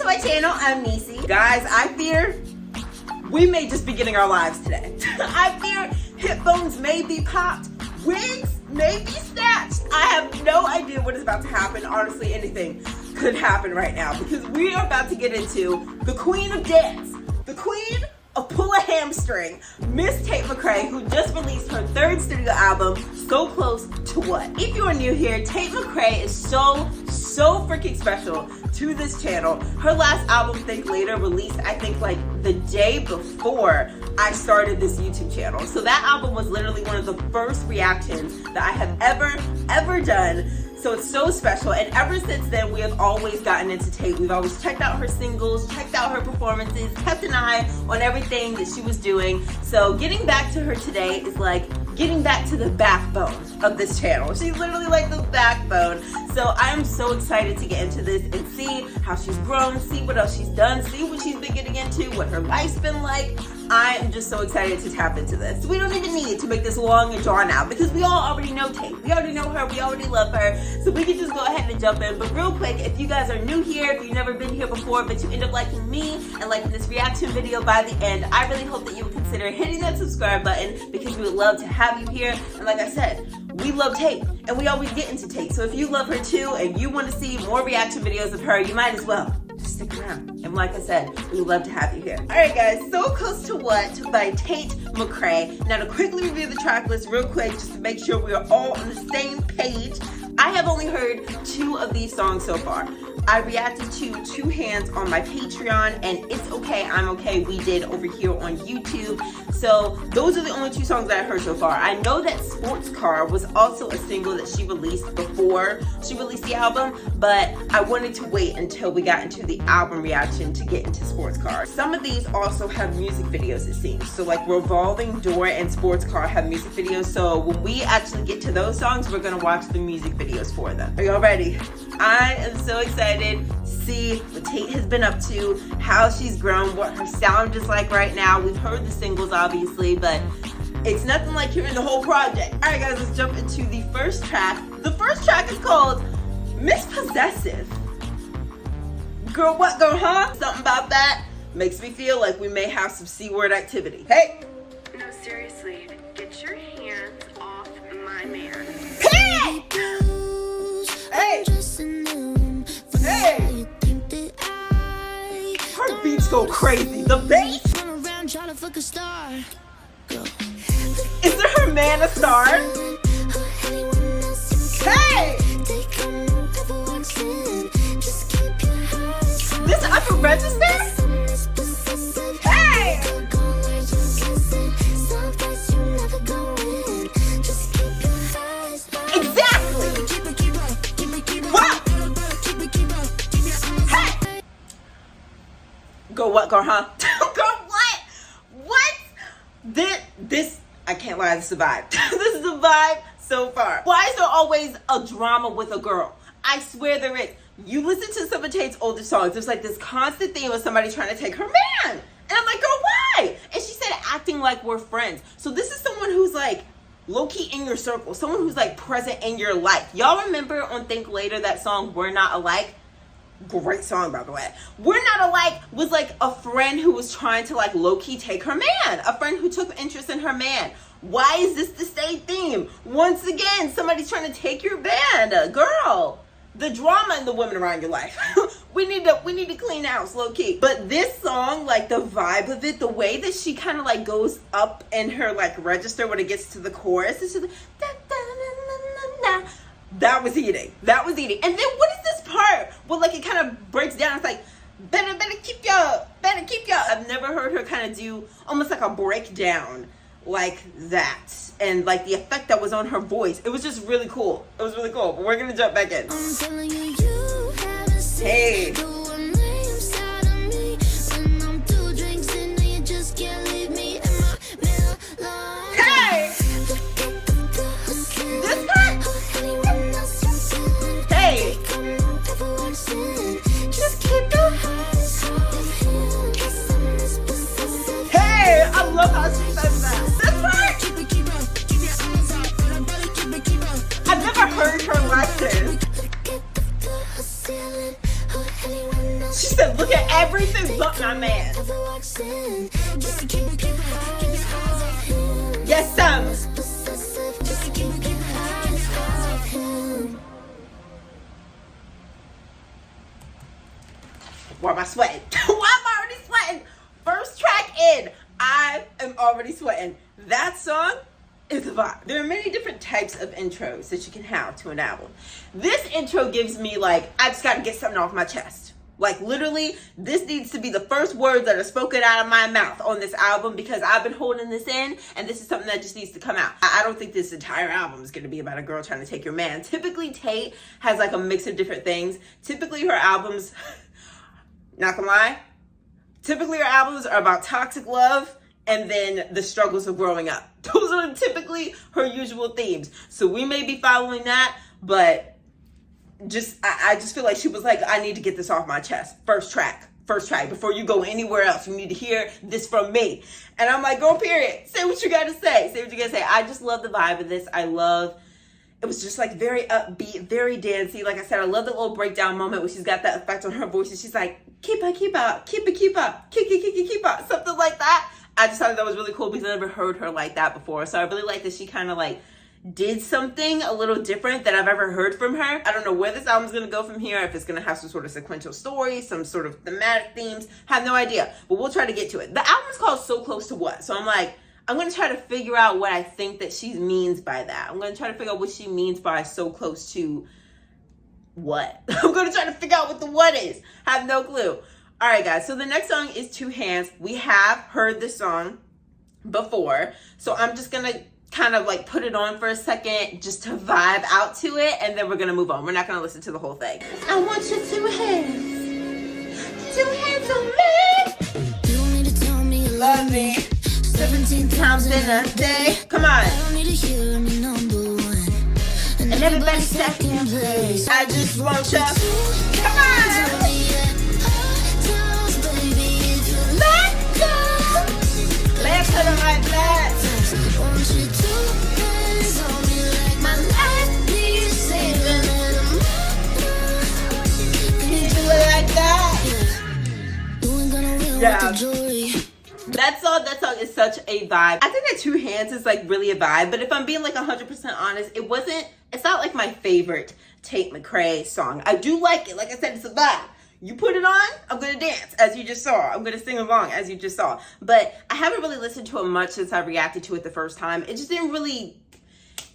my channel. I'm Nisi. Guys, I fear we may just be getting our lives today. I fear hip bones may be popped, wigs may be snatched. I have no idea what is about to happen. Honestly, anything could happen right now because we are about to get into the queen of dance, the queen of pull a hamstring, Miss Tate McRae, who just released her third studio album, So Close to What. If you are new here, Tate McRae is so freaking special to this channel. Her last album, Think Later, released I think like the day before I started this YouTube channel. So that album was literally one of the first reactions that I have ever done. So it's so special, and ever since then we have always gotten into Tate. We've always checked out her singles, checked out her performances, kept an eye on everything that she was doing. So getting back to her today is like getting back to the backbone of this channel. She's literally like the backbone. So I am so excited to get into this and see how she's grown, see what else she's done, see what she's been getting into, what her life's been like. I am just so excited to tap into this. We don't even need to make this long and drawn out because we all already know Tate. We already know her, we already love her. So we can just go ahead and jump in. But real quick, if you guys are new here, if you've never been here before, but you end up liking me and liking this reaction video by the end, I really hope that you would consider hitting that subscribe button because we would love to have you here. And like I said, we love Tate and we always get into Tate. So if you love her too and you want to see more reaction videos of her, you might as well just stick around. And like I said, we would love to have you here. All right guys, So Close to What by Tate McRae. Now to quickly review the track list real quick, just to make sure we are all on the same page. I have only heard 2 of these songs so far. I reacted to 2 Hands on my Patreon and It's Okay, I'm Okay we did over here on YouTube. So those are the only 2 songs that I heard so far. I know that Sports Car was also a single that she released before she released the album, but I wanted to wait until we got into the album reaction to get into Sports Car. Some of these also have music videos, it seems. So like Revolving Door and Sports Car have music videos. So when we actually get to those songs, we're gonna watch the music videos for them. Are y'all ready? I am so excited to see what Tate has been up to, how she's grown, what her sound is like right now. We've heard the singles obviously, but it's nothing like hearing the whole project. All right guys, let's jump into the first track. The first track is called Miss Possessive. Girl, what, girl, huh? Something about that makes me feel like we may have some C-word activity. Hey! No, seriously, get your hands off my man. Hey! Hey! Hey! Her beats go crazy. The bass? Is it her man a star? Hey! This upper register? Hey! Exactly! What? Hey! Go what, girl, huh? Girl, what? What? This, I can't lie, this is a vibe. This is a vibe so far. Why is there always a drama with a girl? I swear there is. You listen to some of Tate's older songs, there's like this constant theme of somebody trying to take her man. And I'm like, girl, why? And she said acting like we're friends. So this is someone who's like low-key in your circle, someone who's like present in your life. Y'all remember on Think Later that song, We're Not Alike? Great song, by the way. We're Not Alike was like a friend who was trying to like low-key take her man, a friend who took interest in her man. Why is this the same theme? Once again, somebody's trying to take your band. Girl, the drama and the women around your life. we need to clean house, low-key. But this song, like the vibe of it, the way that she kind of like goes up in her like register when it gets to the chorus, it's just like, da, da, na, na, na. That was eating. That was eating. And then what is this part? Well, like it kind of breaks down. It's like, better keep your. I've never heard her kind of do almost like a breakdown like that. And like the effect that was on her voice. It was just really cool. It was really cool. But we're going to jump back in. I'm telling you, you haven't seen Hey. the one inside of me. When I'm 2 drinks in, and you just can't leave me in my middle line. Hey! This part? Hey! Just keep your hands Hey! I love how she says that. This part? I've never heard her like this. anyway. Cause look at everything but my man. Yes, Sam. Why am I sweating? Why am I already sweating? First track in, I am already sweating. That song is a vibe. There are many different types of intros that you can have to an album. This intro gives me like, I just gotta get something off my chest. Like literally, this needs to be the first words that are spoken out of my mouth on this album because I've been holding this in and this is something that just needs to come out. I don't think this entire album is gonna be about a girl trying to take your man. Typically, Tate has like a mix of different things. Typically, her albums, not gonna lie, typically her albums are about toxic love and then the struggles of growing up. Those are typically her usual themes. So we may be following that, but I just feel like she was like, I need to get this off my chest. First track, before you go anywhere else, you need to hear this from me. And I'm like, go period. Say what you gotta say. I just love the vibe of this. It was just like very upbeat, very dancey. Like I said, I love the little breakdown moment where she's got that effect on her voice and she's like, keep up, keep up, something like that. I just thought that was really cool because I never heard her like that before. So I really like that she kind of like did something a little different that I've ever heard from her. I don't know where this album's gonna go from here, if it's gonna have some sort of sequential story, some sort of thematic themes, have no idea, but we'll try to get to it. The album is called So Close to What? So I'm like, I'm gonna try to figure out what I think that she means by that. I'm gonna try to figure out what she means by so close to what? I'm gonna try to figure out what the what is. I have no clue. All right, guys, so the next song is Two Hands. We have heard this song before, so I'm just gonna kind of like put it on for a second just to vibe out to it, and then we're gonna move on. We're not gonna listen to the whole thing. I want your two hands on me. You want me to tell me you love me 17 times in a day. Come on. I don't need to hear me number one and everybody second place. I just want you. Come on. Let's go. Let's put it like that. Want you to hands on me like my life needs saving. Can you do it like that? You ain't gonna real Yeah. with the jewelry. That song is such a vibe. I think that Two Hands is like really a vibe, but if I'm being like 100% honest, it's not like my favorite Tate McRae song. I do like it. Like I said, it's a vibe. You put it on, I'm gonna dance, as you just saw. I'm gonna sing along, as you just saw. But I haven't really listened to it much since I reacted to it the first time. It just didn't really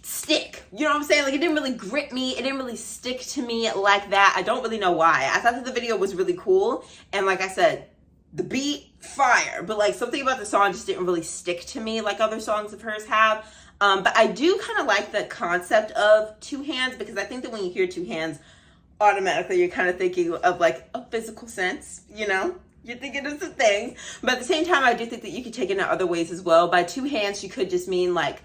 stick. You know what I'm saying? Like, it didn't really grip me. It didn't really stick to me like that. I don't really know why. I thought that the video was really cool. And like I said, the beat, fire. But like something about the song just didn't really stick to me like other songs of hers have. But I do kind of like the concept of Two Hands, because I think that when you hear Two Hands, automatically you're kind of thinking of like a physical sense, you know? You're thinking of some things. But at the same time, I do think that you could take it in other ways as well. By two hands, she could just mean like,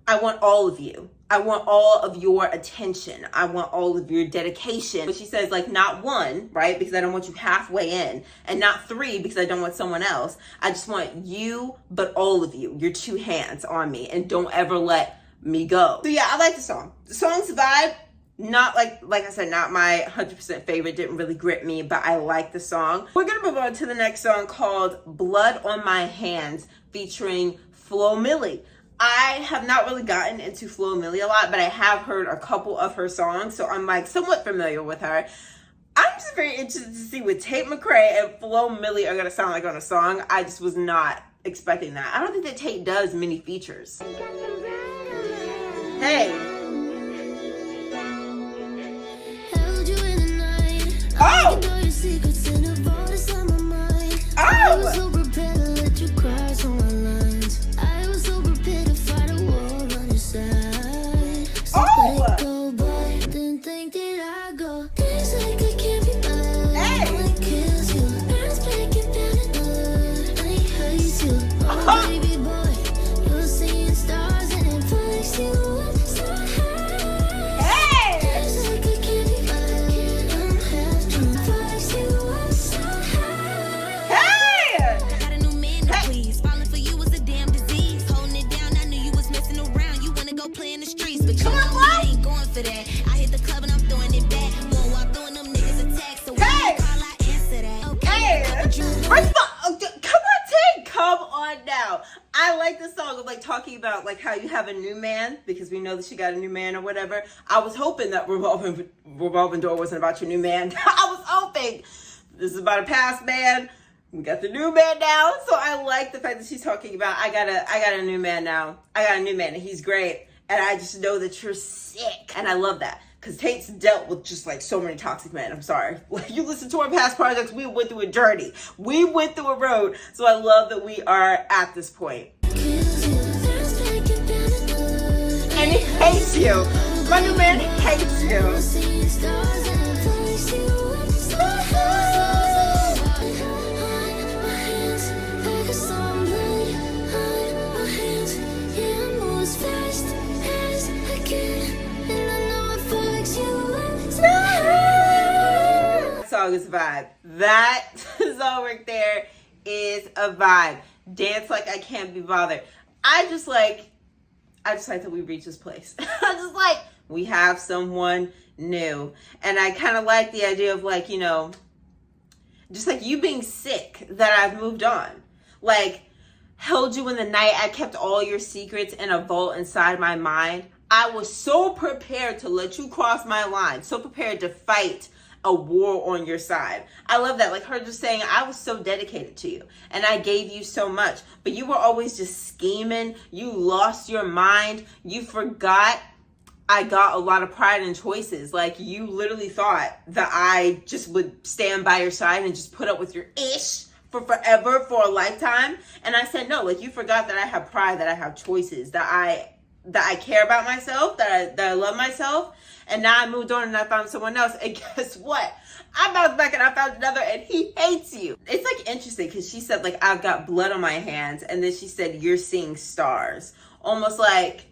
I want all of you. I want all of your attention. I want all of your dedication. But she says like not one, right? Because I don't want you halfway in. And not three, because I don't want someone else. I just want you, but all of you. Your two hands on me. And don't ever let me go. So yeah, I like the song. The song's vibe. Not like I said, not my 100% favorite, didn't really grip me, but I like the song. We're gonna move on to the next song called Blood on My Hands featuring Flo Milli. I have not really gotten into Flo Milli a lot, but I have heard a couple of her songs, so I'm like somewhat familiar with her. I'm just very interested to see what Tate McRae and Flo Milli are gonna sound like on a song. I just was not expecting that. I don't think that Tate does many features. Hey. Oh! I was so prepared to let you cross on my lines. I was so prepared to fight a war on your side. So let it go, boy. Didn't think that I'd go. Things like I can't be mine. Hey! Only kills you. Burns breaking down in blood. Only hurts you. Oh, baby boy. You're seeing stars and it flicks you up so high. Hey! Things like I can't be mine. I'm half drunk. Flicks you up. First of all, come on, Tate, come on now. I like the song of like talking about like how you have a new man because we know that she got a new man or whatever. I was hoping that revolving door wasn't about your new man. I was hoping this is about a past man. We got the new man now, so I like the fact that she's talking about I got a new man now. I got a new man and he's great, and I just know that you're sick, and I love that. Because Tate's dealt with just like so many toxic men. I'm sorry. Like, you listen to our past projects, we went through a journey. We went through a road. So I love that we are at this point. And he hates you. My new man hates you. Song is a vibe. That song right there is a vibe. Dance like I can't be bothered. I just like that we reach this place. I just like we have someone new, and I kind of like the idea of like, you know, just like you being sick that I've moved on. Like, held you in the night. I kept all your secrets in a vault inside my mind. I was so prepared to let you cross my line, so prepared to fight a war on your side. I love that. Like her just saying, I was so dedicated to you and I gave you so much, but you were always just scheming. You lost your mind. You forgot I got a lot of pride in choices. Like, you literally thought that I just would stand by your side and just put up with your ish for forever, for a lifetime. And I said, no, like, you forgot that I have pride, that I have choices, that I care about myself, that I love myself. And now I moved on and I found someone else. And guess what? I bounced back and I found another, and he hates you. It's like interesting because she said like, I've got blood on my hands. And then she said, you're seeing stars. Almost like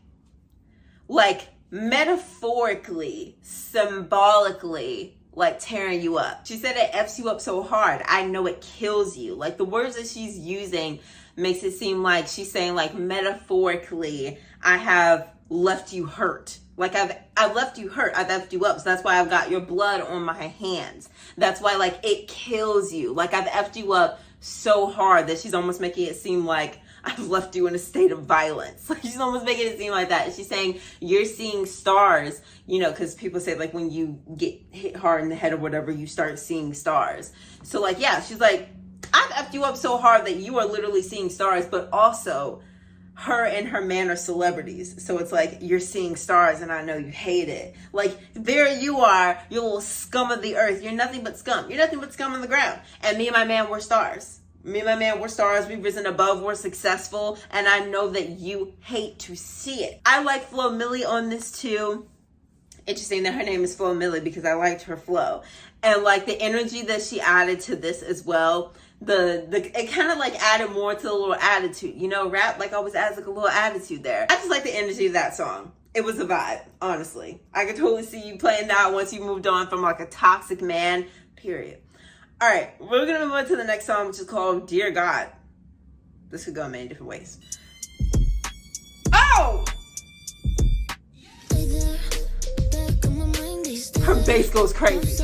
metaphorically, symbolically, like tearing you up. She said it F's you up so hard. I know it kills you. Like the words that she's using makes it seem like she's saying like metaphorically, I have left you hurt. Like I've left you hurt. I've left you up. So that's why I've got your blood on my hands. That's why like it kills you. Like I've effed you up so hard that she's almost making it seem like I've left you in a state of violence. Like she's almost making it seem like that. And she's saying you're seeing stars, you know, because people say like when you get hit hard in the head or whatever, you start seeing stars. So like, yeah, she's like, I've effed you up so hard that you are literally seeing stars, but also her and her man are celebrities. So it's like, you're seeing stars and I know you hate it. Like, there you are, you little scum of the earth. You're nothing but scum. You're nothing but scum on the ground. And me and my man were stars. Me and my man were stars. We've risen above. We're successful. And I know that you hate to see it. I like Flo Milli on this too. Interesting that her name is Flo Milli because I liked her flow. And like the energy that she added to this as well. It kind of like added more to the little attitude, you know, rap like always adds like a little attitude there. I just like the energy of that song. It was a vibe, honestly. I could totally see you playing that once you moved on from like a toxic man, period. All right, we're gonna move on to the next song, which is called Dear God. This could go in many different ways. Oh! Her bass goes crazy.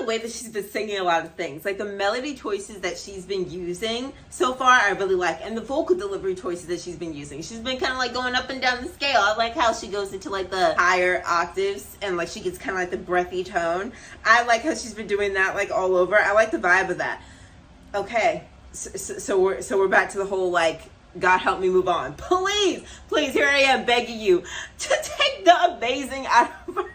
Way that she's been singing a lot of things, like the melody choices that she's been using so far I really like, and the vocal delivery choices that she's been using. She's been kind of like going up and down the scale. I like how she goes into like the higher octaves and like she gets kind of like the breathy tone. I like how she's been doing that like all over. I like the vibe of that. Okay, so we're back to the whole like, God help me move on. Please, here I am begging you to take the amazing out of her.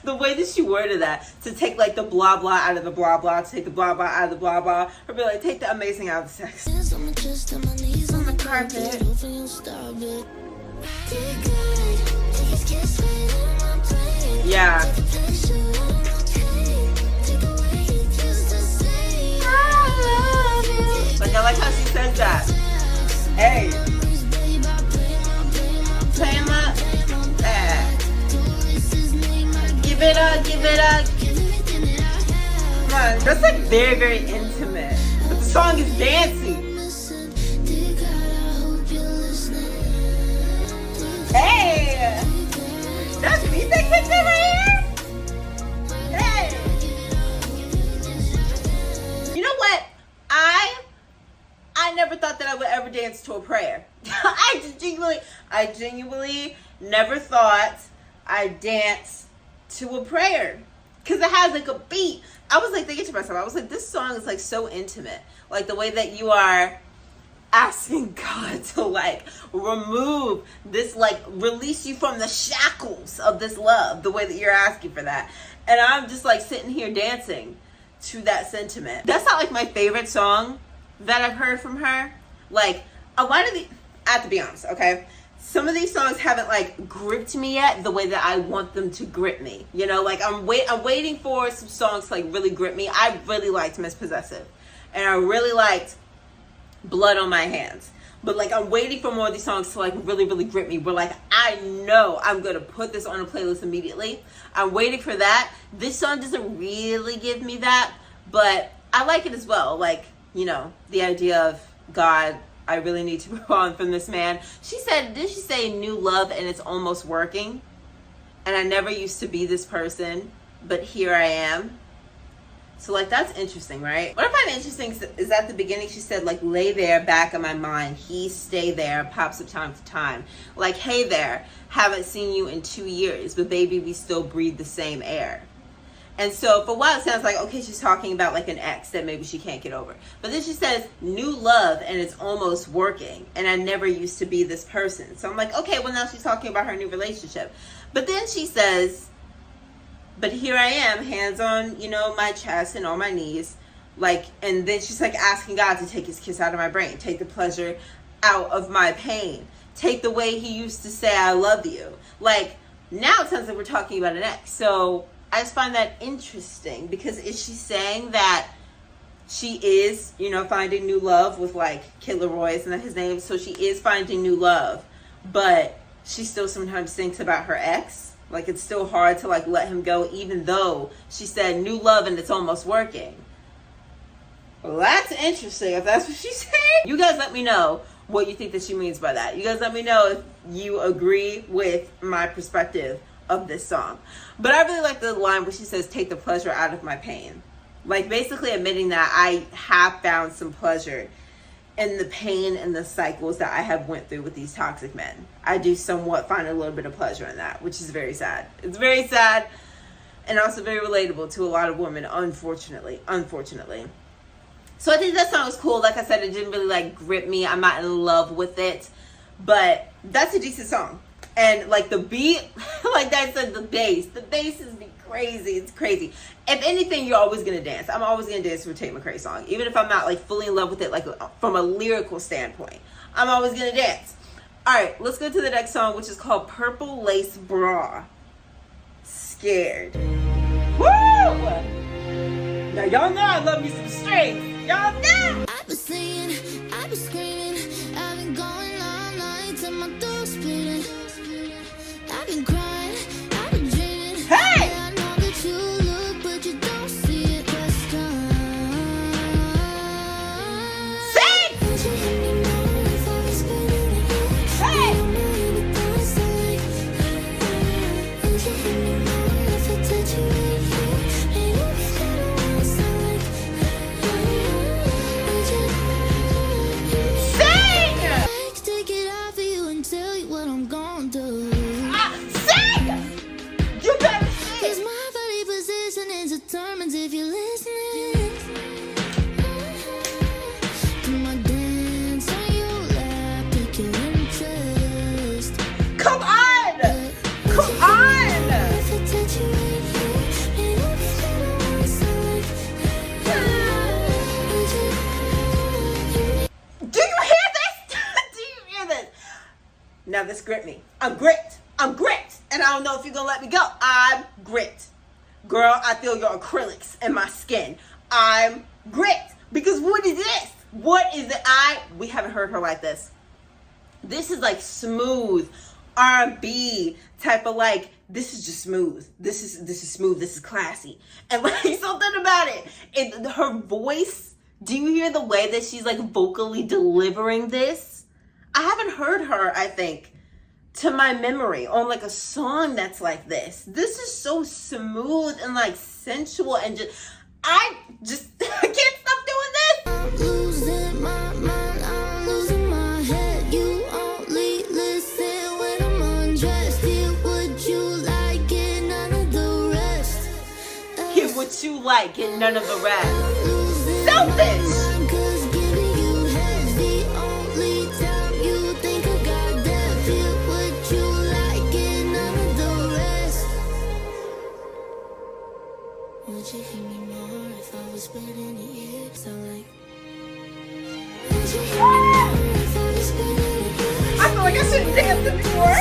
The way that she worded that, to take like the blah blah out of the blah blah, to take the blah blah out of the blah blah, or be like, take the amazing out of the sex. On the carpet. Hey. Play my give it up, give it up. Come on, that's like very, very intimate. But the song is dancey. Hey! That's me that kicked it right here? Hey! You know what? I never thought that I would ever dance to a prayer. I genuinely never thought I'd dance to a prayer. Because it has like a beat. I was like thinking to myself, I was like, this song is like so intimate. Like the way that you are asking God to like remove this, like release you from the shackles of this love, the way that you're asking for that. And I'm just like sitting here dancing to that sentiment. That's not like my favorite song that I've heard from her. Like a lot of I have to be honest, okay? Some of these songs haven't like gripped me yet the way that I want them to grip me. You know, like I'm waiting for some songs to like really grip me. I really liked Miss Possessive, and I really liked Blood on My Hands. But like I'm waiting for more of these songs to like really, really grip me. Where like I know I'm gonna put this on a playlist immediately. I'm waiting for that. This song doesn't really give me that, but I like it as well. Like, you know, the idea of God, I really need to move on from this man. She said, did she say new love and it's almost working? And I never used to be this person, but here I am. So like, that's interesting, right? What I find interesting is at the beginning, she said like, lay there back in my mind. He stay there, pops up time to time. Like, hey there, haven't seen you in 2 years, but baby, we still breathe the same air. And so for a while it sounds like, okay, she's talking about like an ex that maybe she can't get over. But then she says, new love and it's almost working. And I never used to be this person. So I'm like, okay, well now she's talking about her new relationship. But then she says, but here I am, hands on, you know, my chest and on my knees. Like, and then she's like asking God to take his kiss out of my brain. Take the pleasure out of my pain. Take the way he used to say, I love you. Like, now it sounds like we're talking about an ex. So I just find that interesting, because is she saying that she is, you know, finding new love with like Kid LAROI, isn't that his name? So she is finding new love, but she still sometimes thinks about her ex. Like it's still hard to like let him go, even though she said new love and it's almost working. Well, that's interesting if that's what she's saying. You guys let me know what you think that she means by that. You guys let me know if you agree with my perspective of this song. But I really like the line where she says, take the pleasure out of my pain. Like basically admitting that I have found some pleasure in the pain and the cycles that I have went through with these toxic men. I do somewhat find a little bit of pleasure in that, which is very sad. It's very sad and also very relatable to a lot of women, unfortunately. So I think that song was cool. Like I said, it didn't really like grip me. I'm not in love with it, but that's a decent song. And like the beat, like I said, the bass is crazy. It's crazy. If anything, you're always gonna dance. I'm always gonna dance to a Tate McRae song, even if I'm not like fully in love with it, like from a lyrical standpoint. I'm always gonna dance. All right, let's go to the next song, which is called Purple Lace Bra. Scared. Woo! Now y'all know I love me some strings. Y'all know. I've been singing, I've been screaming, I've been going all night till my door's bleeding. I've been crying, I've been dreaming. Hey! Yeah, I know that you look, but you don't see it this time. Sing! Would you let me know if I was spinning again? Hey! You know me to dance like. Would you let me know if I touch you right here? Ain't no shadow outside. Sing! Take it out for you and tell you what I'm gonna do. Sing! You better Cause sing! my body position is determined if you're listening. Come on, dance on your lap, pick your interest. Come on! Come on! If I touch you right here, ain't no shadow outside. Do you hear this? Do you hear this? Now this gripped me. I'm gripped. I'm gripped. And I don't know if you're gonna let me go. I'm gripped. Girl, I feel your acrylics in my skin. I'm gripped. Because what is this? What is it? We haven't heard her like this This is like smooth R&B type of like, this is just smooth. This is smooth. This is classy. And like something about it, her voice, do you hear the way that she's like vocally delivering this? I haven't heard her, I think, to my memory on like a song that's like this. This is so smooth and like sensual and I can't stop doing this. I'm losing my mind, I'm losing my head. You only listen when I'm undressed. Hear what you like and none of the rest. Hear what you like and none of the rest. I'm losing Selfish. my mind 'cause giving you head's the only time you think I got that. Hear what you like and none of the rest. Would you hear me more if I was spitting in your ear? So like, would you hear me more if I was spitting in your ear? I feel like I shouldn't dance anymore.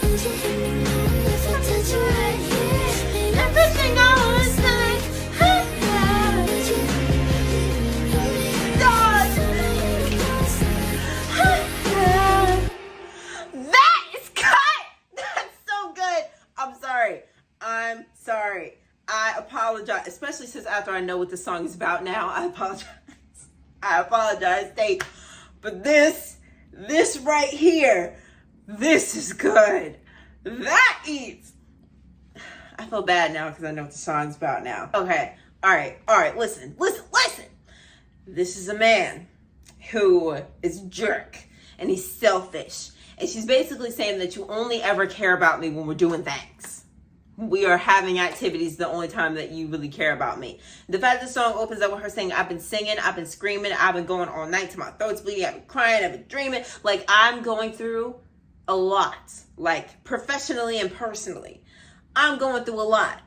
Would you hear me more if I touch you right here? I'm pushing on side. Would you That is cut. That's so good. I'm sorry. I apologize, especially since after I know what the song is about now. I apologize, Tate. But this right here, this is good. That eats. I feel bad now because I know what the song's about now. Okay. All right. Listen. This is a man who is a jerk and he's selfish. And she's basically saying that you only ever care about me when we're doing things. We are having activities the only time that you really care about me. The fact that the song opens up with her saying, I've been singing, I've been screaming, I've been going all night till my throat's bleeding, I've been crying, I've been dreaming. Like, I'm going through a lot, like professionally and personally. I'm going through a lot,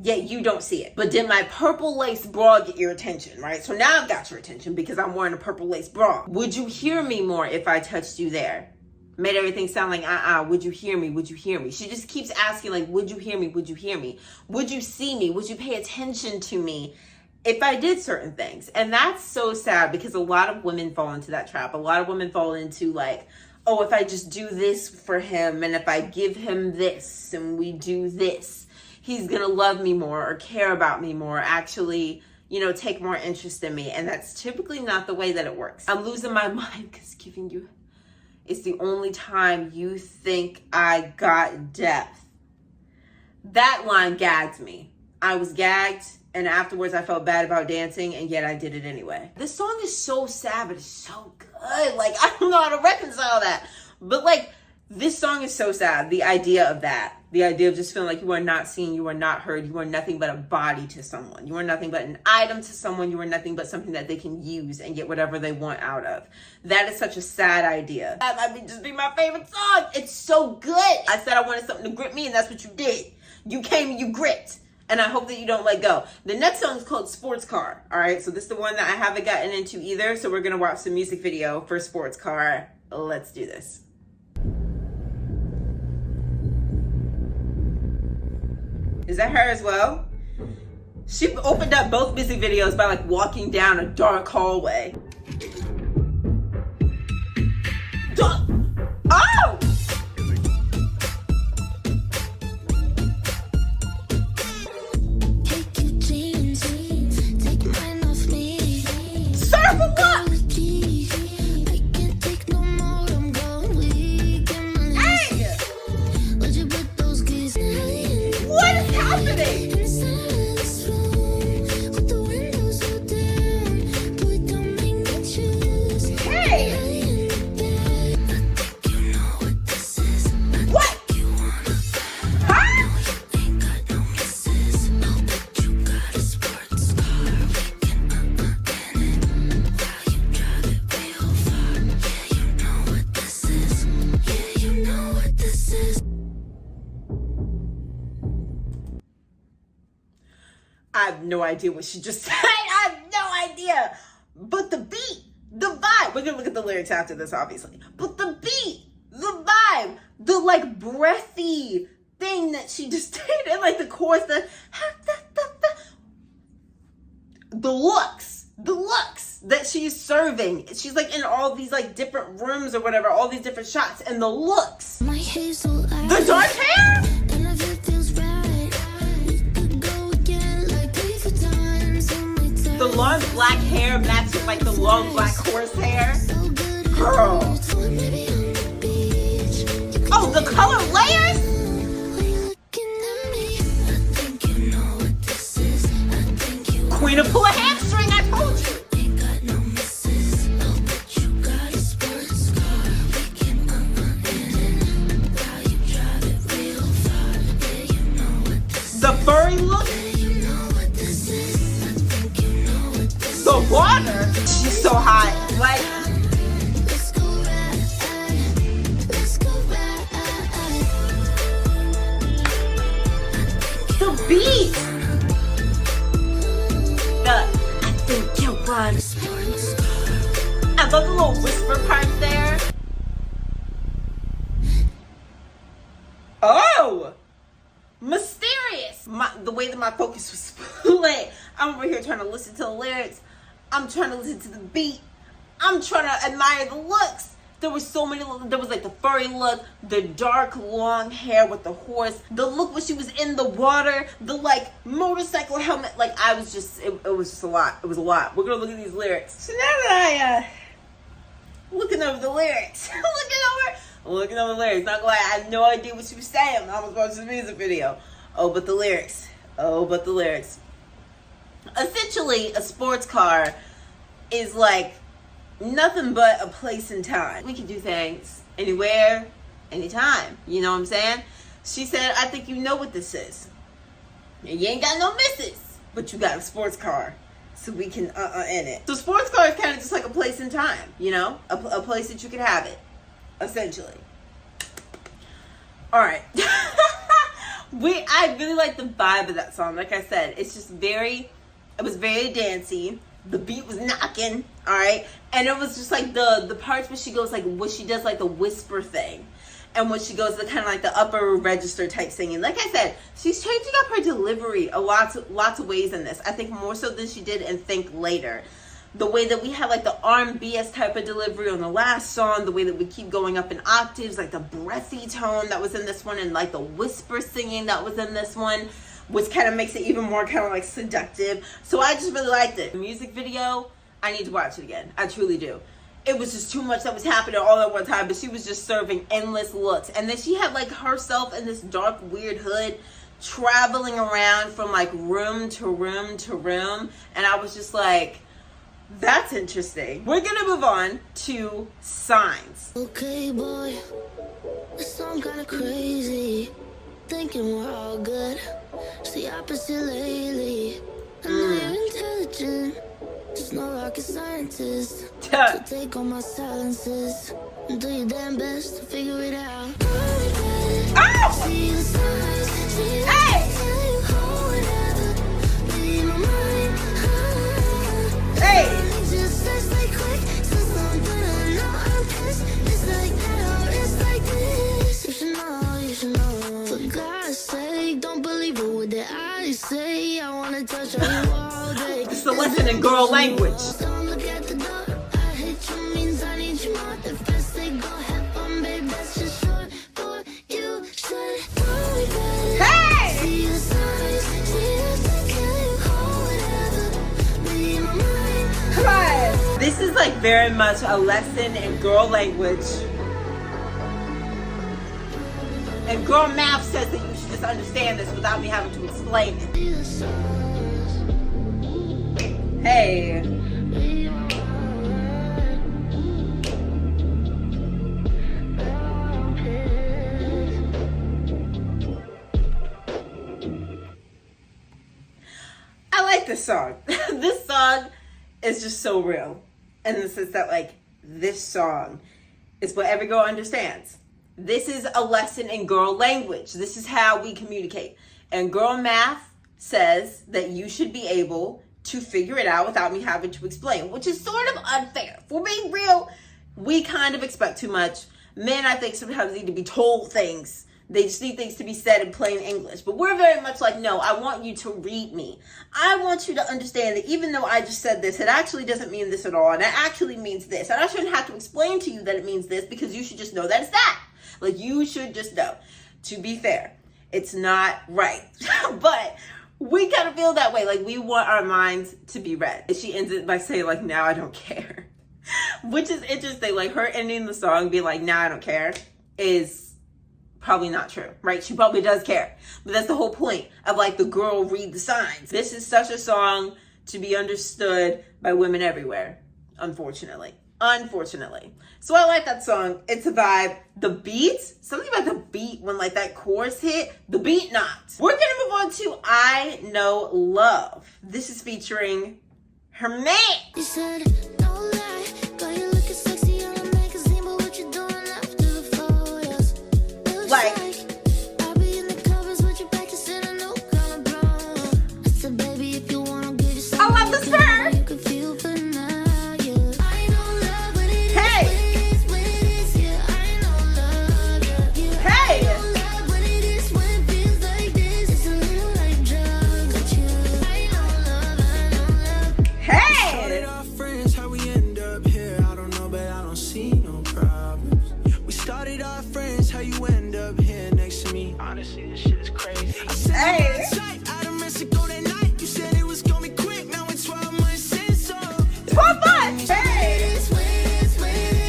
yet you don't see it. But did my purple lace bra get your attention, right? So now I've got your attention because I'm wearing a purple lace bra. Would you hear me more if I touched you there? Made everything sound like, would you hear me? Would you hear me? She just keeps asking, like, would you hear me? Would you hear me? Would you see me? Would you pay attention to me if I did certain things? And that's so sad because a lot of women fall into that trap. A lot of women fall into like, oh, if I just do this for him and if I give him this and we do this, he's going to love me more or care about me more, actually, take more interest in me. And that's typically not the way that it works. I'm losing my mind because giving you... it's the only time you think I got depth. That line gagged me. I was gagged, and afterwards I felt bad about dancing, and yet I did it anyway. This song is so sad, but it's so good. Like, I don't know how to reconcile that. But, like, this song is so sad. The idea of that. The idea of just feeling like you are not seen, you are not heard, you are nothing but a body to someone. You are nothing but an item to someone. You are nothing but something that they can use and get whatever they want out of. That is such a sad idea. That might just be my favorite song. It's so good. I said I wanted something to grip me, and that's what you did. You came and you gripped. And I hope that you don't let go. The next song is called Sports Car. All right, so this is the one that I haven't gotten into either. So we're going to watch the music video for Sports Car. Let's do this. Is that her as well? She opened up both music videos by like walking down a dark hallway. Oh! take your jeans, take mine off me. Surf and what? I can't take no more, I'm going weak in my Hey! would you put those keys What is happening? inside this room with the windows all down? Boy, don't make me choose. Hey! I think you know what this is. What? You wanna Huh? ain't got no misses. Oh, but you got a sports car. We can in it while you drive it real far. Yeah, you know what this is. Yeah, you know what this is. I have no idea what she just said. I have no idea. But the beat, the vibe. We're going to look at the lyrics after this, obviously. But the beat, the vibe, the like breathy thing that she just did, and like the chorus, the looks. the looks that she's serving. She's like in all these like different rooms or whatever, all these different shots, and the looks. My hazel eyes. The dark hair? And if it feels right, we could go again like 3 for times on my time. The long black hair matched with like the long black horse hair. So good. Girl. Told maybe on the beach. Oh, the color layers? When you're looking at me, I think you know what this is. I think you Queen of pull a hamstring, I told you. ain't got no misses. Oh, but you got a sports car. We can in it. How you drive it real far. Yeah, you know what this is. The furry look, Yeah, you know what this is. I think you know what this is. the water. She's so hot. Like, Let's go ride. Let's go ride. the beat. I think you'll run. Sports car. I love the little whisper part there. Oh! Mysterious! The way that my focus was split. I'm over here trying to listen to the lyrics. I'm trying to listen to the beat. I'm trying to admire the looks. There were so many. There was like the furry look, the dark long hair with the horse, the look when she was in the water, the like motorcycle helmet. Like I was just, it was just a lot. It was a lot. We're gonna look at these lyrics. So now that looking over the lyrics, looking over the lyrics. Not gonna lie, I had no idea what she was saying when I was watching the music video. Oh, but the lyrics. Oh, but the lyrics. Essentially, a sports car is like nothing but a place and time. We can do things anywhere, anytime. You know what I'm saying? She said, I think you know what this is. And you ain't got no misses, but you got a sports car. So we can in it. So sports car is kind of just like a place and time, you know? A place that you can have it, essentially. All right. I really like the vibe of that song. Like I said, it's just it was very dancey. The beat was knocking, all right? And it was just like the parts where she goes like, what she does like the whisper thing. And when she goes to kind of like the upper register type singing. Like I said, she's changing up her delivery lots of ways in this. I think more so than she did in Think Later. The way that we had like the R&B-esque type of delivery on the last song, the way that we keep going up in octaves, like the breathy tone that was in this one, and like the whisper singing that was in this one, which kind of makes it even more kind of like seductive. So I just really liked it. The music video, I need to watch it again. I truly do. It was just too much that was happening all at one time, but she was just serving endless looks. And then she had like herself in this dark, weird hood, traveling around from like room to room to room. And I was just like, that's interesting. We're gonna move on to Signs. Okay, boy, this song kinda crazy. Thinking we're all good. It's the opposite lately. I know you're intelligent, just no rocket scientist. So take all my silences and do your damn best to figure it out. Oh! See the signs, see the Hey! tell you whatever. Read my mind. Hey! Just says like quick, says something I know I'm pissed. It's like that or it's like this. You should know. For God's sake, don't believe a word that I say. I wanna touch on you all day. It's the lesson in girl language. Don't look at the door. I hate you means I need you more. The first they go have fun, babe. That's just short for you. Should worry about it. Hey! See the signs, see if they kill you or whatever. Read my mind. Come on. This is like very much a lesson in girl language. And girl math says that you should just understand this without me having to explain it. See the signs. Hey. Read my I like this song. This song is just so real. And in the sense that like this song is what every girl understands. This is a lesson in girl language. This is how we communicate. And girl math says that you should be able to figure it out without me having to explain, which is sort of unfair. For being real, we kind of expect too much. Men, I think, sometimes need to be told things They just need things to be said in plain English. But we're very much like, no, I want you to read me. I want you to understand that even though I just said this, it actually doesn't mean this at all. And it actually means this. And I shouldn't have to explain to you that it means this, because you should just know that it's that. Like, you should just know. To be fair, it's not right. But we kind of feel that way. Like, we want our minds to be read. And she ends it by saying, like, now I don't care. Which is interesting. Like, her ending the song being like, now I don't care is probably not true, right? She probably does care. But that's the whole point of, like, the girl read the signs. This is such a song to be understood by women everywhere, unfortunately. Unfortunately. So I like that song. It's a vibe. The beat, something about the beat when, like, that chorus hit, the beat knocked. We're gonna move on to I Know Love. This is featuring her man. You said, no lie, girl, you looking sexy on a magazine, but what you doing after the photos? Looks Like, I'll be in the covers with you practicing a new collarbone. I said, baby, if you wanna give yourself, I love this for her. you can feel for now, yeah. I know love, but it Hey. is when it is, yeah. I know love, yeah. Hey. I know love, but it is when it feels like this. It's a little like drugs with you. I know love, I know love. Hey. Started off friends, how we end up here, I don't know, but I don't see no problems. We started off friends, how you end up here next to me. Honestly, this shit is crazy. I said Hey. out of Mexico that night. You said it was gonna be quick, now it's 12 months in, so 12 months. Hey. It's when it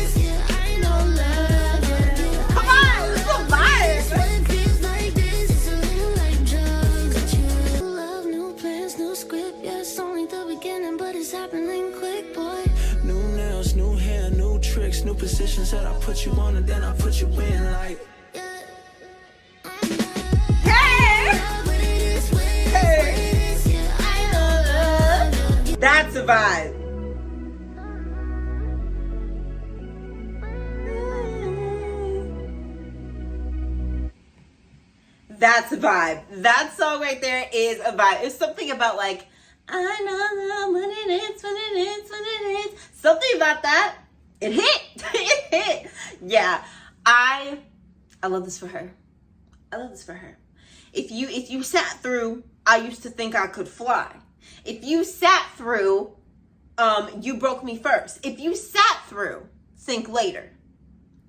is, yeah. I know love, yeah. Come on, this is a vibe. When it feels like this, it's a little like drugs with you. Love, new plans, new script, yeah. It's only the beginning, but it's happening quick, boy. new nails, new hair, new tricks, new positions that I put you on and then I put you in like. Hey. But it is when Hey. it is, yeah. I know love. That's a vibe. That's a vibe. That song right there is a vibe. It's something about, like, I know when it is, when it is, when it is. Something about that. It hit. It hit. Yeah. I love this for her. I love this for her. If you sat through I Used to Think I Could Fly. If you sat through You Broke Me First. If you sat through Think Later.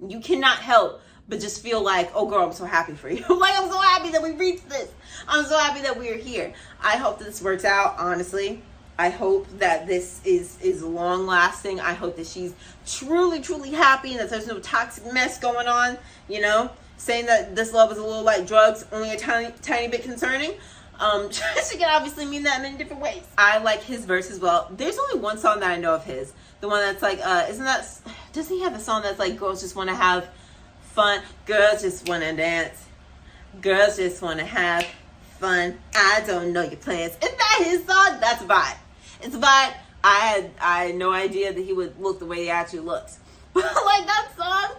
You cannot help but just feel like, oh girl, I'm so happy for you. Like, I'm so happy that we reached this. I'm so happy that we're here. I hope that this works out, honestly. I hope that this is long lasting. I hope that she's truly, truly happy and that there's no toxic mess going on, you know? Saying that this love is a little like drugs, only a tiny bit concerning. She can obviously mean that in many different ways. I like his verse as well. There's only one song that I know of his. The one that's like, doesn't he have a song that's like, girls just want to have fun? Girls just want to dance. Girls just want to have fun. I don't know your plans. Is that his song? That's a vibe. It's a vibe. I had no idea that he would look the way he actually looks. But like that song,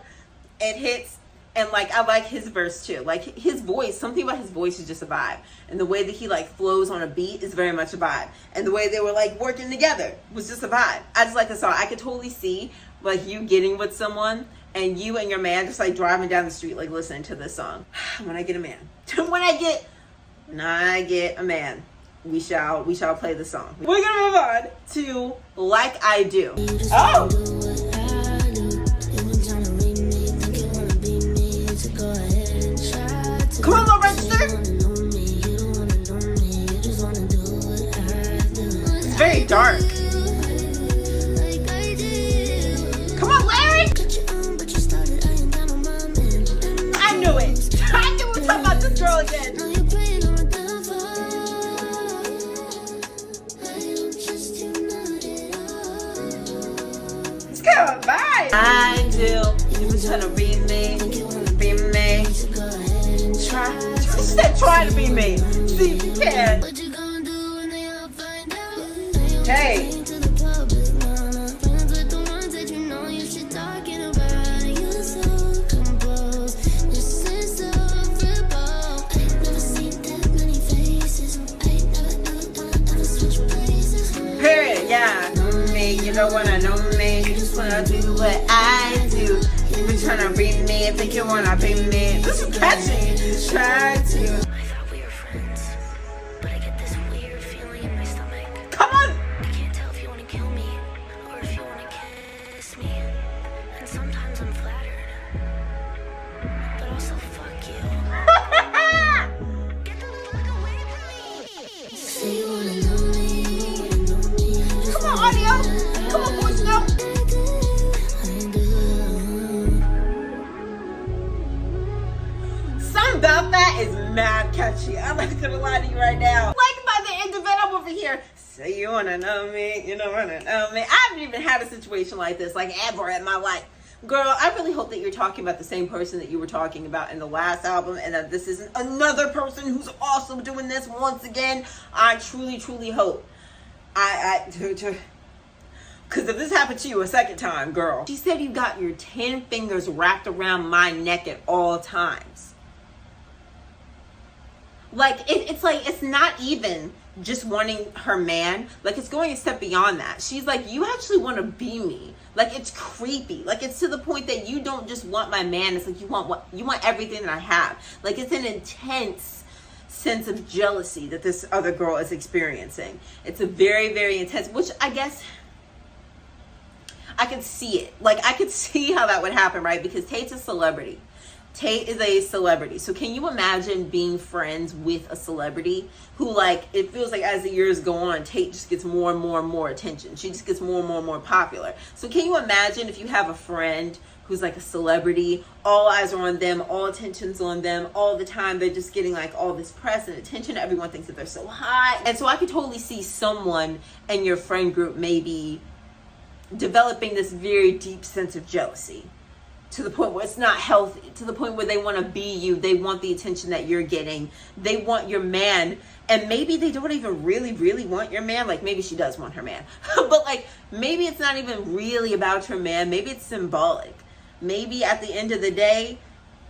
it hits. And like, I like his verse too. Like his voice, something about his voice is just a vibe. And the way that he like flows on a beat is very much a vibe. And the way they were like working together was just a vibe. I just like the song. I could totally see like you getting with someone and you and your man just like driving down the street, like listening to this song. When I get a man, when I get a man, we shall play the song. We're gonna move on to Like I Do. Oh. Come on, Low Register. It's very dark. Come on, Larry. I knew it. I knew we were talking about this girl again. It's kind of a vibe. I do. You were trying to be me. Be me. Try. She said try to be me. See if you can. Hey. Period, yeah. Know me, you don't wanna know me. You just wanna do what I do. You tryna be me, think you wanna be me. This is catchy. Try to. I thought we were friends, but I get this weird feeling in my stomach. Come on. I can't tell if you want to kill me or if you want to kiss me. And sometimes I'm flattered, but also fuck you. Get the fuck away from me. Say you wanna know me. Come on, audio. Come on, voice note. Something about that is mad catchy. I'm not gonna lie to you right now. Like by the end of it, I'm over here. Say you wanna know me, you don't wanna know me. I haven't even had a situation like this, like ever in my life. Girl, I really hope that you're talking about the same person that you were talking about in the last album, and that this isn't another person who's also doing this once again. I truly, truly hope. Because if this happened to you a second time, girl. She said you got your 10 fingers wrapped around my neck at all times. Like, it's like, it's not even just wanting her man. Like, it's going a step beyond that. She's like, you actually want to be me. Like, it's creepy. Like, it's to the point that you don't just want my man. It's like, you want everything that I have. Like, it's an intense sense of jealousy that this other girl is experiencing. It's a very, very intense, which I guess I could see it. Like, I could see how that would happen, right? Because Tate's a celebrity. Tate is a celebrity. So can you imagine being friends with a celebrity who, like, it feels like as the years go on, Tate just gets more and more and more attention. She just gets more and more and more popular. So can you imagine if you have a friend who's like a celebrity, all eyes are on them, all attention's on them, all the time they're just getting like all this press and attention, everyone thinks that they're so hot. And so I could totally see someone in your friend group maybe developing this very deep sense of jealousy to the point where it's not healthy, to the point where they want to be you, they want the attention that you're getting, they want your man, and maybe they don't even really want your man. Like, maybe she does want her man, but like, maybe it's not even really about your man. Maybe it's symbolic. Maybe at the end of the day,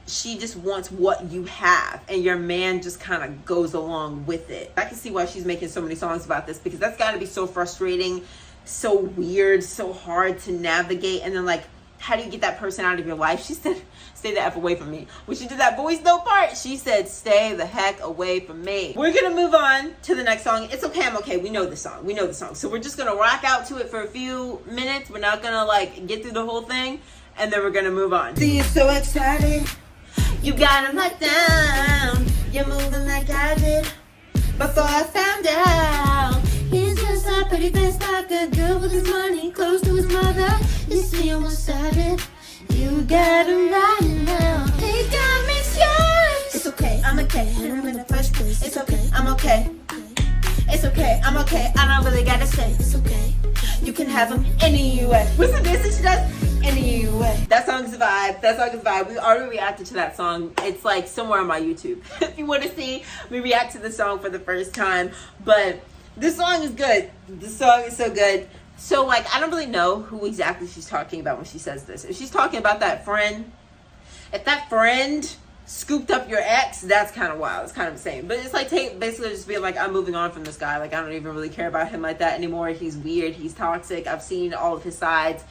she just wants what you have, and your man just kind of goes along with it. I can see why she's making so many songs about this, because that's got to be so frustrating, so weird, so hard to navigate. And then, like, how do you get that person out of your life? She said, stay the F away from me. When she did that voice note part, she said, stay the heck away from me. We're going to move on to the next song. It's okay, I'm okay. We know the song. We know the song. So we're just going to rock out to it for a few minutes. We're not going to, like, get through the whole thing. And then we're going to move on. See, you're so excited. You got him locked down. You're moving like I did before I found out. He's just a pretty face like a girl with his money close to his mother. You see him one-sided. You got him right now. He got me scared. It's okay, I'm okay. And I'm in the first place. It's okay, I'm okay. It's okay, I'm okay. I don't really gotta say. It's okay. You can have him anyway. What's the dance that she does? Anyway. That song's a vibe. That song is a vibe. We already reacted to that song. It's like somewhere on my YouTube. If you want to see me react to the song for the first time. But this song is good. This song is so good. So, like, I don't really know who exactly she's talking about when she says this. If she's talking about that friend, if that friend scooped up your ex, that's kind of wild. It's kind of insane. But it's like Tate basically just being like, I'm moving on from this guy. Like, I don't even really care about him like that anymore. He's weird. He's toxic. I've seen all of his sides.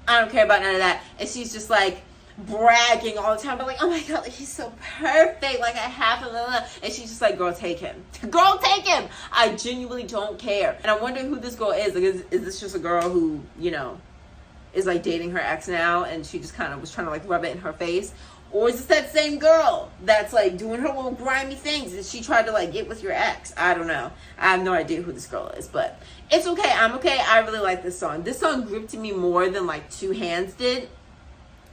I don't care about none of that. And she's just like bragging all the time, but like, oh my god, like, he's so perfect. Like, I have him. And she's just like, girl, take him. Girl, take him. I genuinely don't care. And I wonder who this girl is. Like, is this just a girl who, you know, is like dating her ex now, and she just kind of was trying to like rub it in her face? Or is this that same girl that's like doing her little grimy things and she tried to like get with your ex? I don't know. I have no idea who this girl is, but it's okay. I'm okay. I really like this song. This song gripped me more than like Two Hands did.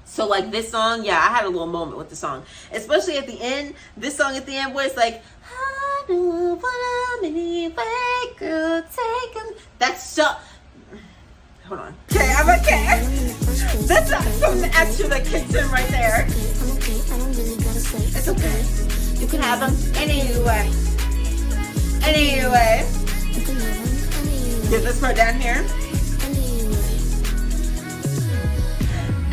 So like this song, yeah, I had a little moment with the song, especially at the end. This song at the end where it's like, I don't wanna be fake, girl, take him. That's so. Hold on. Okay, I'm okay. That's not from the extra that kicks in right there. It's okay. You can have them anyway. Anyway. Get this part down here.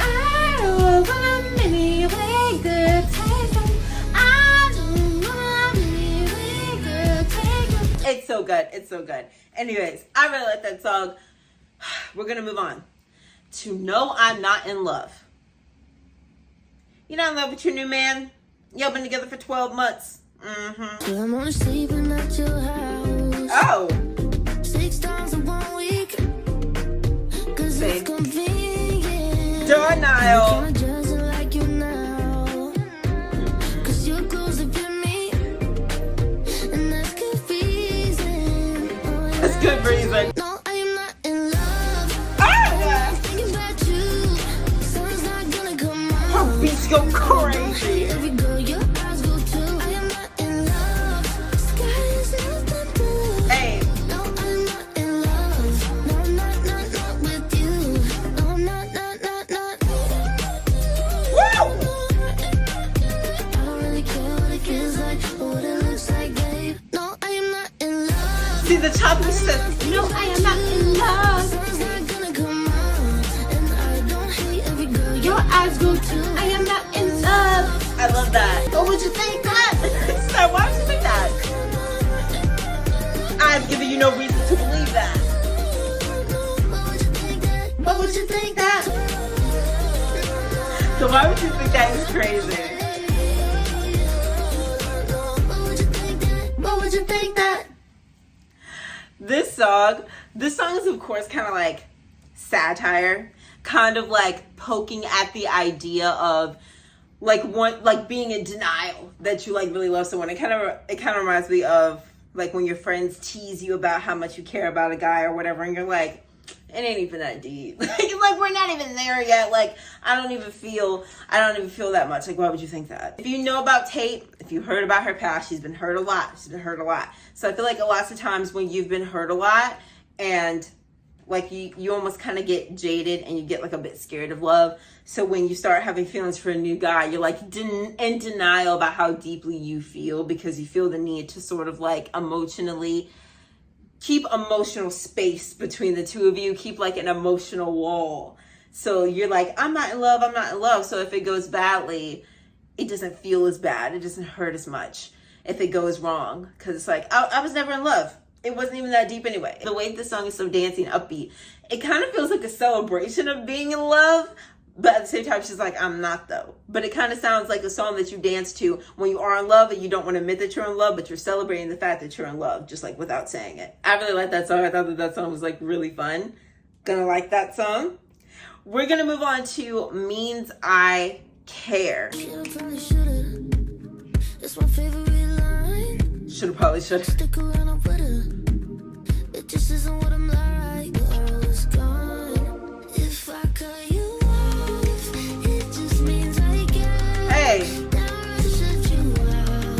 I don't want them anyway, girl, take them. I don't want them anyway, girl, take them. It's so good. It's so good. Anyways, I really like that song. We're going to move on to No, I'm Not in Love. You're not in love with your new man. Y'all been together for 12 months. Well, I'm only sleeping at your house. Oh. 6 times in 1 week. Cause See? it's convenient. Denial. Can't dress it like you now. Cause your clothes that fit me. And that's good reason. Oh, yeah. That's good reason. No, I am not in love. Oh! Thinking about you. Sun's not gonna come on. Her beats go crazy. Every girl your eyes go to. I am not in love. Sky is nothing blue. Hey. No, I'm not in love. No, not with you. No, I'm not. Woo! I don't really care what it feels like or what it looks like, babe. No, I am not in love. See, the chocolate says, no, I am not in love. Sun's not gonna come on. And I don't hate every girl Your eyes go to, I am not in love. I love that. What would you think that? So why would you think that? I've given you no reason to believe that. What would you think that? What would you think that? So why would you think that is crazy? What would you think that? What would you think that? This song is of course kind of like satire, kind of like poking at the idea of like being in denial that you like really love someone. It kind of reminds me of like when your friends tease you about how much you care about a guy or whatever, and you're like, it ain't even that deep. like we're not even there yet. Like I don't even feel that much. Like why would you think that? If you know about Tate, if you heard about her past, she's been hurt a lot. So I feel like lots of times when you've been hurt a lot and like you almost kind of get jaded and you get like a bit scared of love. So when you start having feelings for a new guy, you're like in denial about how deeply you feel because you feel the need to sort of like emotionally keep emotional space between the two of you, keep like an emotional wall. So you're like, I'm not in love. So if it goes badly, it doesn't feel as bad. It doesn't hurt as much if it goes wrong. Cause it's like, I was never in love. It wasn't even that deep anyway. The way this song is so dancey and upbeat, it kind of feels like a celebration of being in love. But at the same time, she's like, I'm not though. But it kind of sounds like a song that you dance to when you are in love and you don't want to admit that you're in love, but you're celebrating the fact that you're in love, just like without saying it. I really like that song. I thought that song was like really fun. Gonna like that song. We're gonna move on to Means I Care. It's my favorite line. Should've. Stick around, I'm with her. It just isn't what I'm like. I was gone. If I cut you off, it just means I care. Hey. Now I shut you out.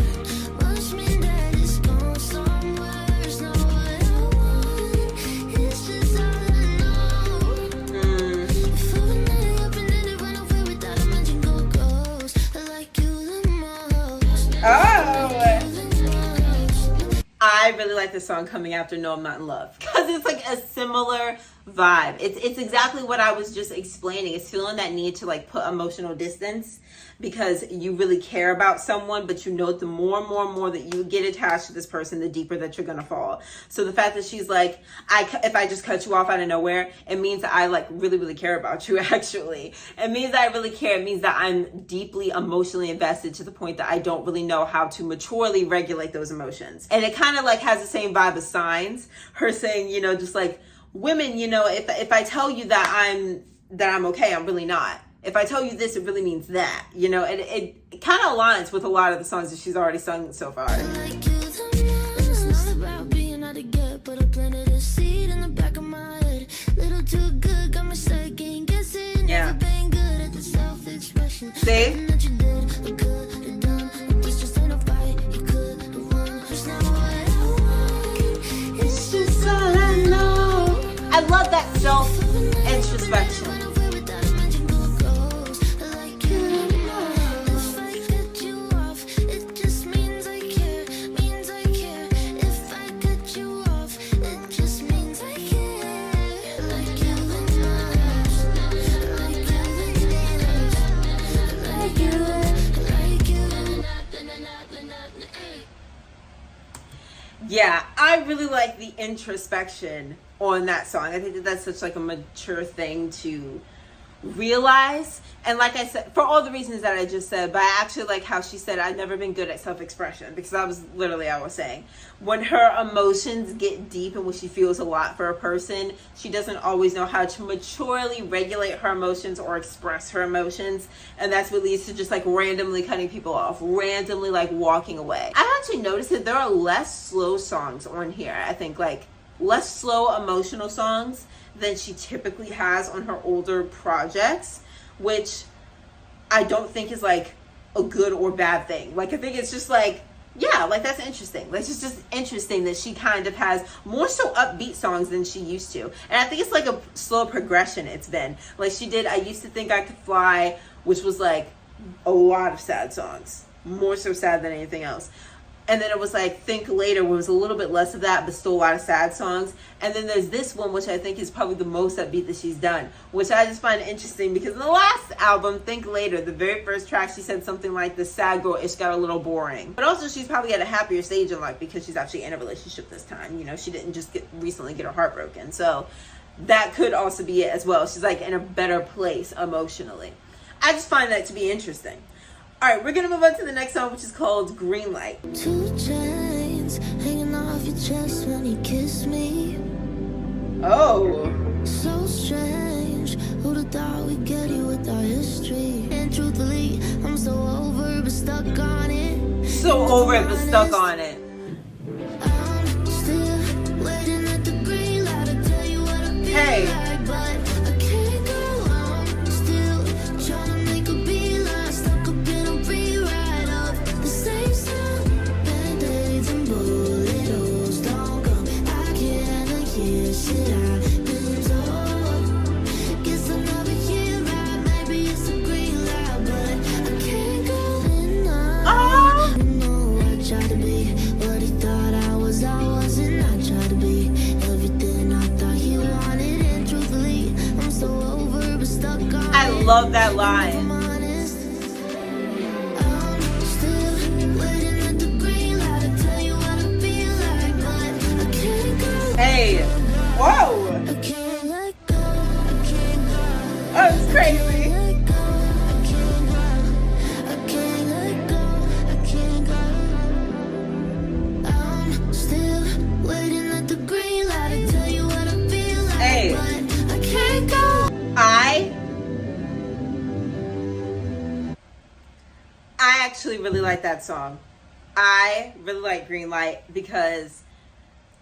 Must mean that it's gone somewhere. It's not what I want. It's just all I know. If I went up and then it went away without a mention, go ghost. I like you the most. I really like this song coming after No I'm Not in Love because it's like a similar vibe. It's exactly what I was just explaining. It's feeling that need to like put emotional distance because you really care about someone, but you know the more and more that you get attached to this person, the deeper that you're gonna fall. So the fact that she's like, if I just cut you off out of nowhere, it means that I like really care about you. Actually, it means that I really care. It means that I'm deeply emotionally invested to the point that I don't really know how to maturely regulate those emotions. And it kind of like has the same vibe as Signs. Her saying, you know, just like women, you know, if I tell you that I'm okay, I'm really not. If I tell you this, it really means that, you know, and it kind of aligns with a lot of the songs that she's already sung so far. It's not about being out to get, but I planted a seed in the back of my head. Little too good, got me second guessing. Yeah. Never been good at the self-expression. See? Nothing that you did, or could have done. This just ain't a fight you could have won. It's not what I want. It's just all I know. I love that self-introspection. Yeah, I really like the introspection on that song. I think that that's such like a mature thing to realize, and like I said, for all the reasons that I just said, but I actually like how she said, I've never been good at self-expression, because that was literally I was saying. When her emotions get deep and when she feels a lot for a person, she doesn't always know how to maturely regulate her emotions or express her emotions. And that's what leads to just like randomly cutting people off, randomly like walking away. I actually noticed that there are less slow songs on here. I think like less slow emotional songs than she typically has on her older projects, which I don't think is like a good or bad thing. Like, I think it's just like, yeah, like that's interesting. Like, it's just interesting that she kind of has more so upbeat songs than she used to. And I think it's like a slow progression it's been. Like, she did I Used to Think I Could Fly, which was like a lot of sad songs, more so sad than anything else. And then it was like Think Later, where it was a little bit less of that, but still a lot of sad songs. And then there's this one, which I think is probably the most upbeat that she's done, which I just find interesting because in the last album, Think Later, the very first track, she said something like, the sad girl, it's got a little boring. But also she's probably at a happier stage in life because she's actually in a relationship this time. You know, she didn't just recently get her heart broken. So that could also be it as well. She's like in a better place emotionally. I just find that to be interesting. All right, we're gonna move on to the next song, which is called Greenlight. 2 chains hanging off your chest when you kiss me. Oh. So strange, who'd have thought we'd get here with our history? And truthfully, I'm so over but stuck on it. So over it but stuck on it. I'm still waiting at the green light to tell you what I feel like, but I can't go on. Still trying to make a beeline, stuck up in a rewrite of the same song. Band-aids and bullet holes don't come. I can't hear shit I've been told. Guess I'll never hear right. Maybe it's a green light, but I can't go deny. You know I tried to be what he thought I wasn't. I tried to be everything I thought he wanted, and truthfully, I'm so over but stuck on I it. love that I'm line. honest. I'm still waiting at the green light to tell you what I feel like, but I can't go. Hey. Whoa. I can't let go. I can't go. Oh, it's crazy. Let go. I can't go. I can't let go. I can't go. I'm still waiting at the green light to tell you what I feel like, Hey. but I can't go. I actually really like that song. I really like Greenlight because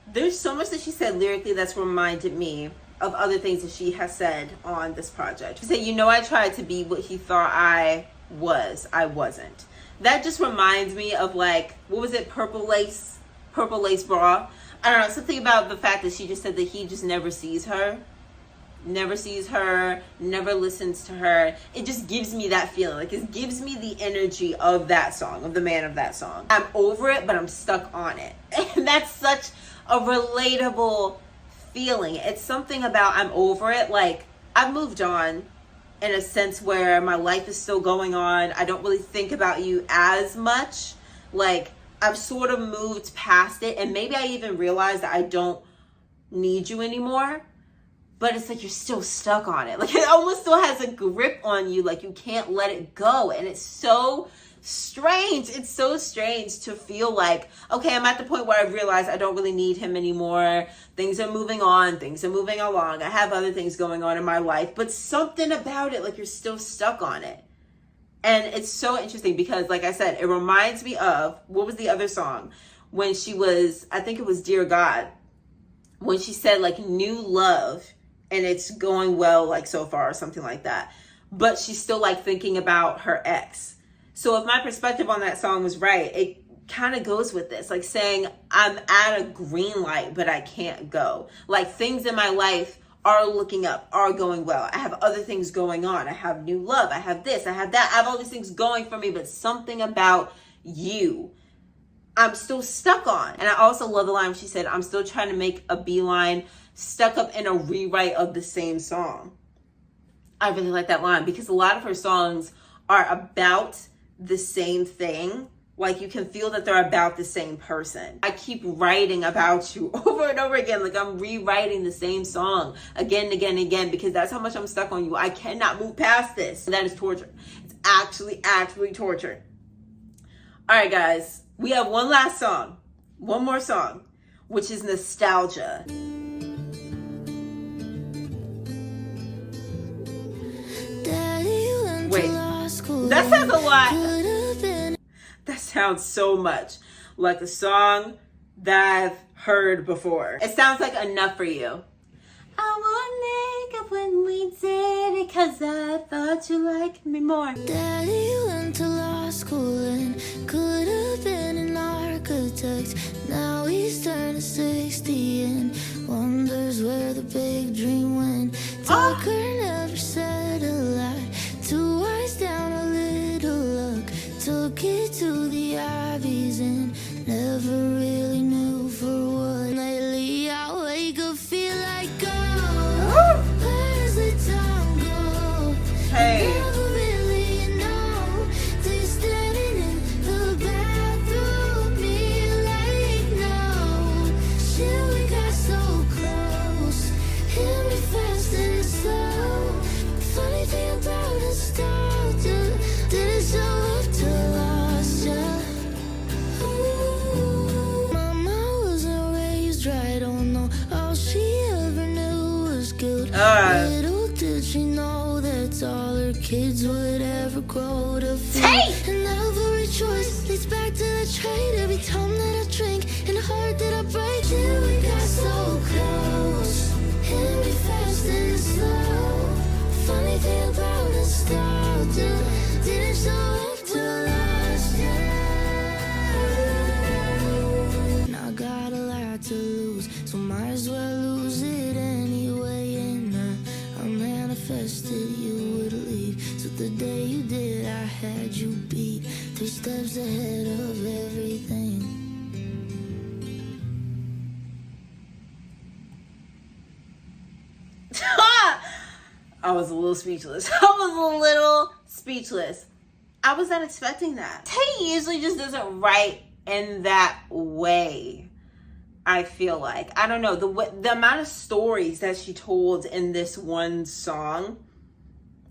there's so much that she said lyrically that's reminded me of other things that she has said on this project. She said, you know, I tried to be what he thought I was. I wasn't. That just reminds me of like, what was it? Purple lace bra. I don't know, something about the fact that she just said that he just never sees her, never listens to her. It just gives me that feeling. Like, it gives me the energy of that song, of the man of that song. I'm over it, but I'm stuck on it. And that's such a relatable feeling. It's something about I'm over it. Like, I've moved on in a sense where my life is still going on. I don't really think about you as much. Like, I've sort of moved past it, and maybe I even realized that I don't need you anymore, but it's like you're still stuck on it. Like, it almost still has a grip on you, like you can't let it go. And it's so strange. It's so strange to feel like, okay, I'm at the point where I've realized I don't really need him anymore. Things are moving on. Things are moving along. I have other things going on in my life, but something about it, like you're still stuck on it. And it's so interesting because, like I said, it reminds me of, what was the other song? When she was, I think it was Dear God, when she said like new love and it's going well like so far or something like that. But she's still like thinking about her ex. So if my perspective on that song was right, it kind of goes with this, like saying I'm at a green light, but I can't go. Like, things in my life are looking up, are going well. I have other things going on. I have new love. I have this, I have that. I have all these things going for me, but something about you, I'm still stuck on. And I also love the line when she said, I'm still trying to make a beeline, stuck up in a rewrite of the same song. I really like that line because a lot of her songs are about the same thing, Like, you can feel that they're about the same person. I keep writing about you over and over again. Like, I'm rewriting the same song again and again and again, because that's how much I'm stuck on you. I cannot move past this. And that is torture. It's actually torture. All right, guys. We have one last song. One more song, which is Nostalgia. Wait, that sounds a lot. That sounds so much like a song that I've heard before. It sounds like Enough for You. I won't make up when we did it, 'cause I thought you liked me more. Daddy went to law school and could have been an architect. Now he's turning 60 and wonders where the big dream went. Tucker never said a lie. 2 eyes down, a little luck. Took it to the Ivies and never really knew for what. Lately I wake up, feel like gold. Where's the time go? Hey. Never really know. Till you're standing in the bathroom, me like no. Shit, we got so close. Hit me fast and slow. Funny thing about nostalgia, didn't show up till lost ya. Mama wasn't raised right, don't know. All she ever knew was guilt. Little did she know that's all her kids would ever grow to feel. And every choice leads back to the trade. Every time that I drink and the heart that I break. Till we got so close. Hit me fast and slow. Funny thing about nostalgia, didn't show up till last year. And I got a lot to lose, so might as well lose it anyway. And I manifested you would leave. So the day you did, I had you beat 3 steps ahead of everything. I was a little speechless. I was not expecting that. Tate usually just doesn't write in that way, I feel like. I don't know. The amount of stories that she told in this one song,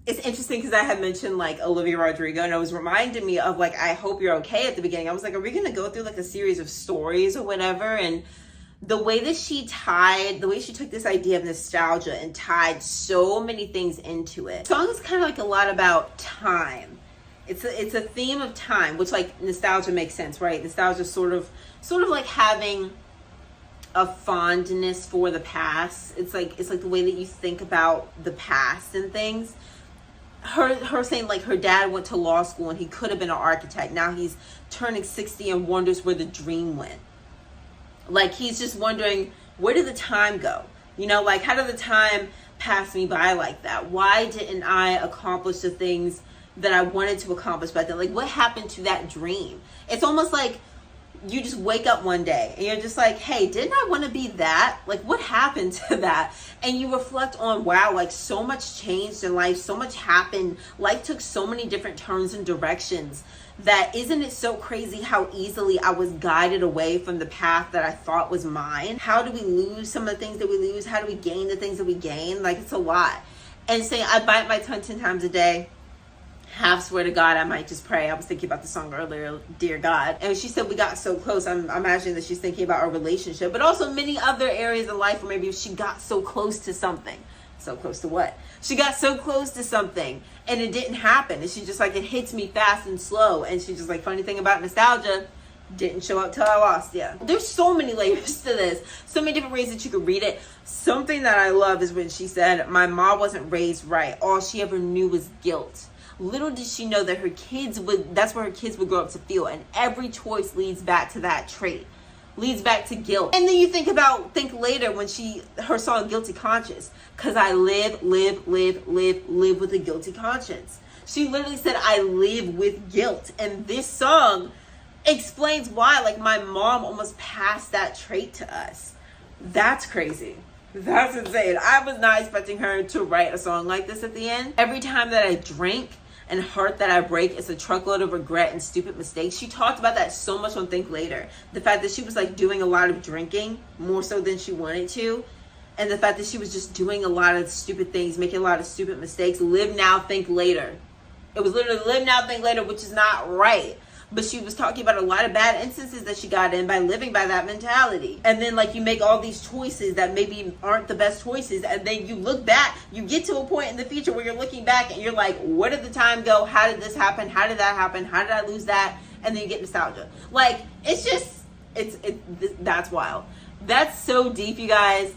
it's interesting because I had mentioned like Olivia Rodrigo, and it was reminding me of like, I Hope You're Okay at the beginning. I was like, are we going to go through like a series of stories or whatever? And the way that she took this idea of nostalgia and tied so many things into it. The song is kind of like a lot about time. It's a theme of time, which like nostalgia makes sense, right? Nostalgia sort of like having a fondness for the past. It's like the way that you think about the past and things. Her saying like her dad went to law school and he could have been an architect. Now he's turning 60 and wonders where the dream went. Like, he's just wondering, where did the time go? You know, like, how did the time pass me by like that? Why didn't I accomplish the things that I wanted to accomplish back then? Like, what happened to that dream? It's almost like you just wake up one day and you're just like, hey, didn't I want to be that? Like, what happened to that? And you reflect on, wow, like, so much changed in life, so much happened. Life took so many different turns and directions. That isn't it so crazy how easily I was guided away from the path that I thought was mine? How do we lose some of the things that we lose? How do we gain the things that we gain? Like, it's a lot. And saying I bite my tongue 10 times a day, half swear to God I might just pray. I was thinking about the song earlier, Dear God. And she said we got so close. I'm imagining that she's thinking about our relationship, but also many other areas in life where maybe she got so close to something. So close to what? She got so close to something and it didn't happen. And she just like, it hits me fast and slow. And she just like, funny thing about nostalgia, didn't show up till I lost ya. There's so many layers to this. So many different ways that you could read it. Something that I love is when she said, my mom wasn't raised right. All she ever knew was guilt. Little did she know that that's where her kids would grow up to feel. And every choice leads back to that trait. Leads back to guilt. And then you think later when her song Guilty Conscience, because I live with a guilty conscience. She literally said, I live with guilt. And this song explains why, like, my mom almost passed that trait to us. That's crazy. That's insane. I was not expecting her to write a song like this at the end. Every time that I drink and heart that I break is a truckload of regret and stupid mistakes. She talked about that so much on Think Later. The fact that she was like doing a lot of drinking, more so than she wanted to. And the fact that she was just doing a lot of stupid things, making a lot of stupid mistakes. Live now, think later. It was literally live now, think later, which is not right. But she was talking about a lot of bad instances that she got in by living by that mentality. And then like you make all these choices that maybe aren't the best choices. And then you look back, you get to a point in the future where you're looking back and you're like, where did the time go? How did this happen? How did that happen? How did I lose that? And then you get nostalgia. Like, it's just, that's wild. That's so deep, you guys.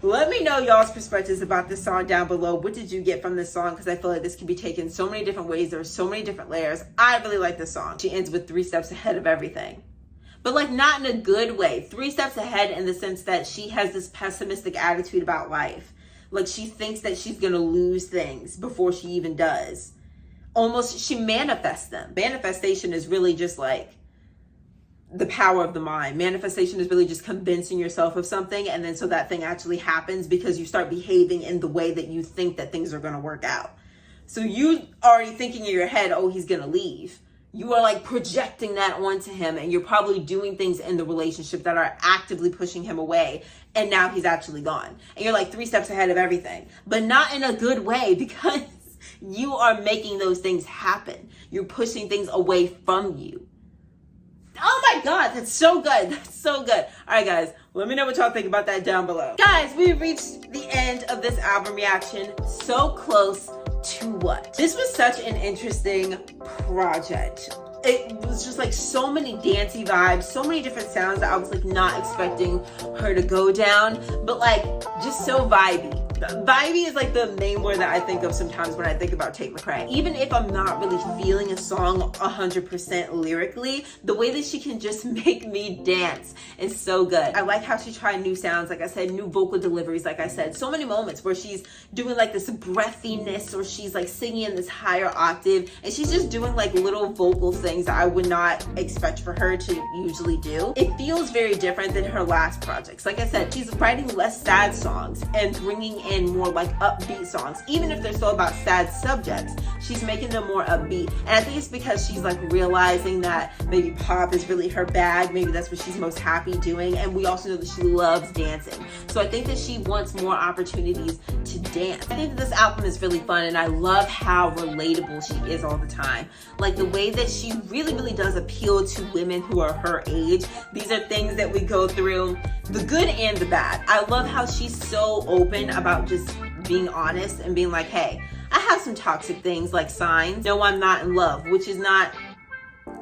Let me know y'all's perspectives about this song down below. What did you get from this song? Because I feel like this can be taken so many different ways. There are so many different layers. I really like this song. She ends with 3 steps ahead of everything. But like not in a good way. 3 steps ahead in the sense that she has this pessimistic attitude about life. Like she thinks that she's going to lose things before she even does. Almost she manifests them. Manifestation is really just like the power of the mind. Manifestation is really just convincing yourself of something, and then so that thing actually happens because you start behaving in the way that you think that things are going to work out. So you already thinking in your head, oh, he's going to leave. You are like projecting that onto him, and you're probably doing things in the relationship that are actively pushing him away, and now he's actually gone. And you're like 3 steps ahead of everything, but not in a good way because you are making those things happen. You're pushing things away from you. Oh my God, that's so good. That's so good. All right, guys, let me know what y'all think about that down below. Guys, we reached the end of this album reaction. So close to what? This was such an interesting project. It was just like so many dancey vibes, so many different sounds that I was like not expecting her to go down, but like just so vibey. Vibey is like the main word that I think of sometimes when I think about Tate McRae. Even if I'm not really feeling a song 100% lyrically, the way that she can just make me dance is so good. I like how she tried new sounds, like I said, new vocal deliveries, like I said. So many moments where she's doing like this breathiness or she's like singing in this higher octave and she's just doing like little vocal things that I would not expect for her to usually do. It feels very different than her last projects. Like I said, she's writing less sad songs and bringing in more like upbeat songs. Even if they're still about sad subjects, she's making them more upbeat. And I think it's because she's like realizing that maybe pop is really her bag. Maybe that's what she's most happy doing. And we also know that she loves dancing. So I think that she wants more opportunities to dance. I think that this album is really fun and I love how relatable she is all the time. Like the way that she really does appeal to women who are her age. These are things that we go through, the good and the bad. I love how she's so open about just being honest and being like, hey, I have some toxic things like signs. No, I'm not in love, which is not,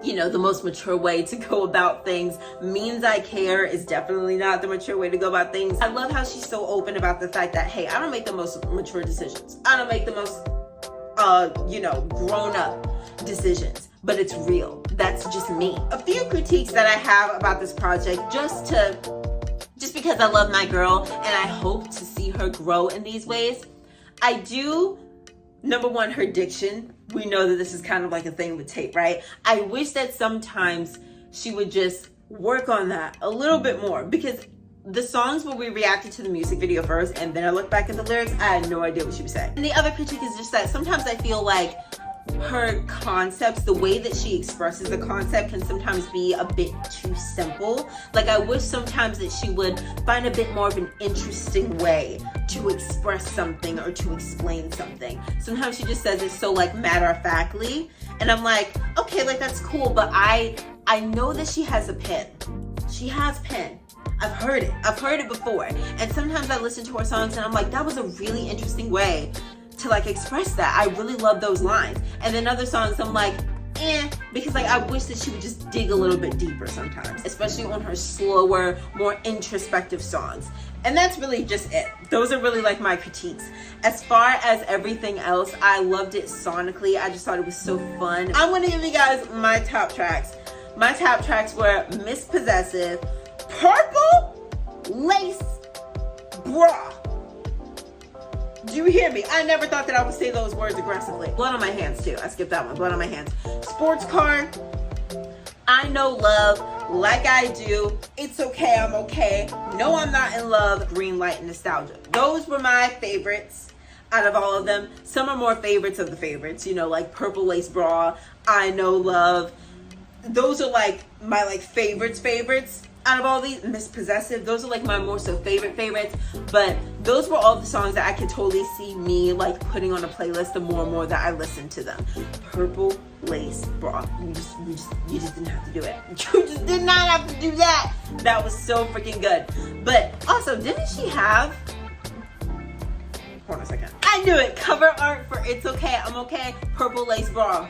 you know, the most mature way to go about things. Means I care is definitely not the mature way to go about things. I love how she's so open about the fact that, hey, I don't make the most mature decisions. I don't make the most, grown up decisions, but it's real. That's just me. A few critiques that I have about this project, just because I love my girl and I hope to see her grow in these ways. I do, number one, her diction. We know that this is kind of like a thing with Tate, right? I wish that sometimes she would just work on that a little bit more, because the songs where we reacted to the music video first and then I look back at the lyrics, I had no idea what she was saying. And the other critique is just that sometimes I feel like her concepts, the way that she expresses the concept can sometimes be a bit too simple. Like I wish sometimes that she would find a bit more of an interesting way to express something or to explain something. Sometimes she just says it so like matter-of-factly and I'm like, okay, like that's cool, but I know that she has a pen. She has pen. I've heard it before. And sometimes I listen to her songs and I'm like, that was a really interesting way to like express that. I really love those lines. And then other songs I'm like, because like I wish that she would just dig a little bit deeper sometimes, especially on her slower, more introspective songs. And that's really just it. Those are really like my critiques. As far as everything else, I loved it sonically. I just thought it was so fun. I'm gonna give you guys my top tracks. My top tracks were Miss Possessive, Purple Lace Bra. Do you hear me? I never thought that I would say those words aggressively. Blood on My Hands too. I skipped that one. Blood on My Hands. Sports Car. I Know Love. Like I Do. It's Okay, I'm Okay. No, I'm Not in Love. Greenlight and Nostalgia. Those were my favorites. out of all of them. Some are more favorites of the favorites, you know, like Purple Lace Bra, I Know Love. Those are like my like favorites out of all these. Miss Possessive, those are like my more so favorites. But those were all the songs that I could totally see me like putting on a playlist the more and more that I listened to them. Purple Lace Bra, you just didn't have to do it. You just did not have to do that. That was so freaking good. But also, didn't she have, hold on a second, I knew it, cover art for It's Okay, I'm Okay, Purple Lace Bra.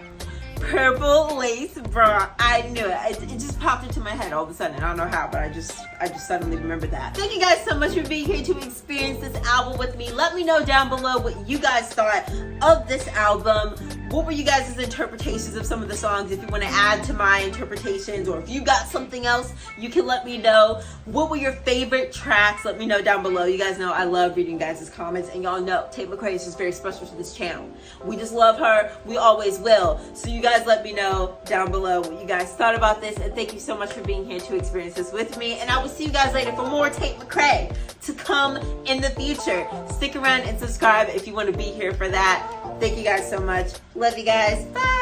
Purple Lace Bra. I knew it. It just popped into my head all of a sudden. I don't know how, but I just suddenly remembered that. Thank you guys so much for being here to experience this album with me. Let me know down below what you guys thought of this album. What were you guys' interpretations of some of the songs? If you want to add to my interpretations, or if you got something else, you can let me know. What were your favorite tracks? Let me know down below. You guys know I love reading guys' comments, and y'all know Tate McRae is just very special to this channel. We just love her. We always will. So you guys let me know down below what you guys thought about this, and thank you so much for being here to experience this with me. And I will see you guys later for more Tate McRae to come in the future. Stick around and subscribe if you want to be here for that. Thank you guys so much. Love you guys. Bye.